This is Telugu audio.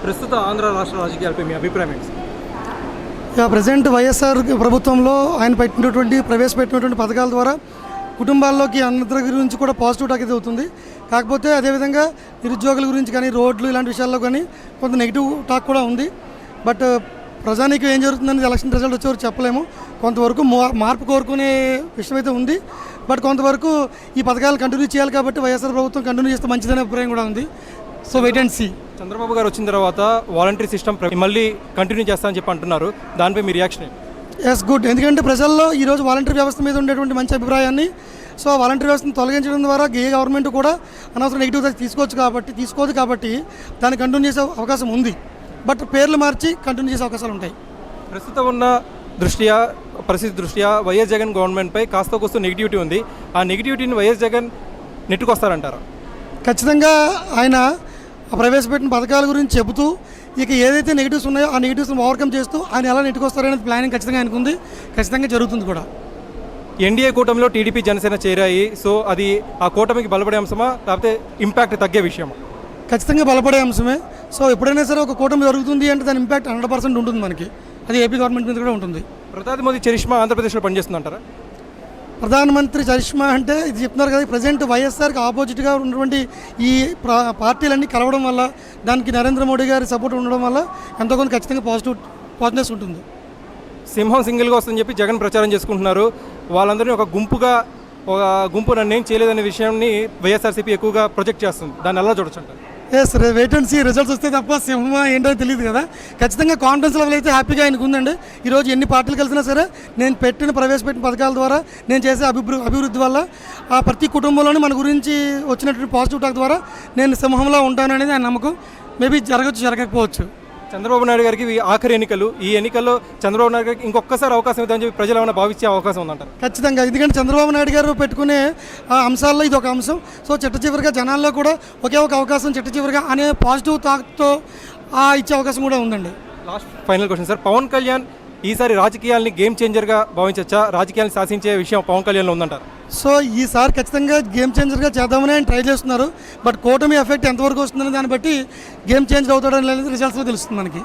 ప్రస్తుత ఆంధ్ర రాష్ట్ర రాజకీయాలపై మీ అభిప్రాయం ఏంటి? ప్రజెంట్ వైఎస్ఆర్ ప్రభుత్వంలో ఆయన ప్రవేశపెట్టినటువంటి పథకాల ద్వారా కుటుంబాల్లోకి అందరి గురించి కూడా పాజిటివ్ టాక్ అయితే అవుతుంది. కాకపోతే అదేవిధంగా నిరుద్యోగుల గురించి కానీ రోడ్లు ఇలాంటి విషయాల్లో కానీ కొంత నెగిటివ్ టాక్ కూడా ఉంది. బట్ ప్రజానికి ఏం జరుగుతుందని ఎలక్షన్ రిజల్ట్ వచ్చేవరకు చెప్పలేము. కొంతవరకు మార్పు కోరుకునే విషయం అయితే ఉంది. బట్ కొంతవరకు ఈ పథకాలు కంటిన్యూ చేయాలి కాబట్టి వైఎస్ఆర్ ప్రభుత్వం కంటిన్యూ చేస్తే మంచిదనే అభిప్రాయం కూడా ఉంది. So wait and see. Chandrababu garu వచ్చిన తర్వాత వాలంటరీ సిస్టమ్ మళ్ళీ కంటిన్యూ చేస్తామని చెప్పి అంటున్నారు. దానిపై మీ రియాక్షన్ ఏంటి? Yes good. ఎందుకంటే ప్రజల్లో ఈరోజు వాలంటరీ వ్యవస్థ మీద ఉండేటువంటి మంచి అభిప్రాయాన్ని సో వాలంటరీ వ్యవస్థను తొలగించడం ద్వారా ఏ గవర్నమెంట్ కూడా అనవసరం నెగిటివ్ తీసుకోదు కాబట్టి దాన్ని కంటిన్యూ చేసే అవకాశం ఉంది. బట్ పేర్లు మార్చి కంటిన్యూ చేసే అవకాశాలు ఉంటాయి. ప్రస్తుతం ఉన్న పరిస్థితి దృష్ట్యా వైఎస్ జగన్ గవర్నమెంట్పై కాస్త కోస్త నెగిటివిటీ ఉంది. ఆ నెగిటివిటీని వైఎస్ జగన్ నెట్టుకొస్తారంటారా? ఖచ్చితంగా ఆయన ప్రవేశపెట్టిన పథకాల గురించి చెబుతూ ఇక ఏదైతే నెగిటివ్స్ ఉన్నాయో ఆ నెగిటివ్స్ని ఓవర్కమ్ చేస్తూ ఆయన ఎలా నెట్టుకొస్తారనేది ప్లానింగ్ ఖచ్చితంగా ఆయనకుంది. ఖచ్చితంగా జరుగుతుంది కూడా. ఎన్డీఏ కూటమిలో టీడీపీ జనసేన చేరాయి. సో అది ఆ కూటమికి బలపడే అంశమా లేకపోతే ఇంపాక్ట్ తగ్గే విషయమా? ఖచ్చితంగా బలపడే అంశమే. సో ఎప్పుడైనా సరే ఒక కూటమి జరుగుతుంది అంటే దాని ఇంపాక్ట్ 100% ఉంటుంది మనకి. అది ఏపీ గవర్నమెంట్ మీద కూడా ఉంటుంది. ప్రధాని మోదీ చరిష్మా ఆంధ్రప్రదేశ్లో పనిచేస్తుందంటారా? ప్రధానమంత్రి చరిష్మా అంటే ఇది చెప్తున్నారు కదా, ప్రజెంట్ వైఎస్ఆర్కి ఆపోజిట్గా ఉన్నటువంటి ఈ పార్టీలన్నీ కలవడం వల్ల దానికి నరేంద్ర మోడీ గారి సపోర్ట్ ఉండడం వల్ల ఎంతో కొంత ఖచ్చితంగా పాజిటివ్నెస్ ఉంటుంది. సింహం సింగిల్గా వస్తుందని చెప్పి జగన్ ప్రచారం చేసుకుంటున్నారు. వాళ్ళందరినీ ఒక గుంపు నన్ను ఏం చేయలేదనే విషయాన్ని వైఎస్ఆర్సీపీ ఎక్కువగా ప్రొజెక్ట్ చేస్తుంది. దాన్ని ఎలా చూడొచ్చు అంటారు? Yes, wait and see. Results వస్తే తప్ప సింహం ఏంటో తెలియదు కదా. ఖచ్చితంగా కాన్ఫిడెన్స్ లెవెల్ అయితే హ్యాపీగా ఆయనకు ఉందండి. ఈరోజు ఎన్ని పార్టీలు కలిసినా సరే నేను ప్రవేశపెట్టిన పథకాల ద్వారా నేను చేసే అభివృద్ధి వల్ల ఆ ప్రతి కుటుంబంలోనే మన గురించి వచ్చినటువంటి పాజిటివ్ టాక్ ద్వారా నేను సింహంలో ఉంటాననేది ఆయన నమ్మకం. మేబీ జరగకపోవచ్చు. చంద్రబాబు నాయుడు గారికి ఆఖరి ఎన్నికలు. ఈ ఎన్నికల్లో చంద్రబాబు నాయుడు గారికి ఇంకొకసారి అవకాశం ఇద్దామని చెప్పి ప్రజలు ఏమైనా భావించే అవకాశం ఉందంటారు? ఖచ్చితంగా. ఎందుకంటే చంద్రబాబు నాయుడు గారు పెట్టుకునే అంశాల్లో ఇది ఒక అంశం. సో చివరిగా జనాల్లో కూడా ఒకే ఒక అవకాశం చివరిగా అనే పాజిటివ్ థాట్తో ఇచ్చే అవకాశం కూడా ఉందండి. Last final question sir, Pawan Kalyan ఈసారి రాజకీయాల్ని గేమ్ చేంజర్గా భావించవచ్చా? రాజకీయాన్ని శాసించే విషయం పవన్ కళ్యాణ్లో ఉందంటారు? సో ఈసారి ఖచ్చితంగా గేమ్ చేంజర్గా చేద్దామని ఆయన ట్రై చేస్తున్నారు. బట్ కూటమి ఎఫెక్ట్ ఎంతవరకు వస్తుందనే దాన్ని బట్టి గేమ్ చేంజర్ అవుతాడని రిజల్ట్స్లో తెలుస్తుంది మనకి.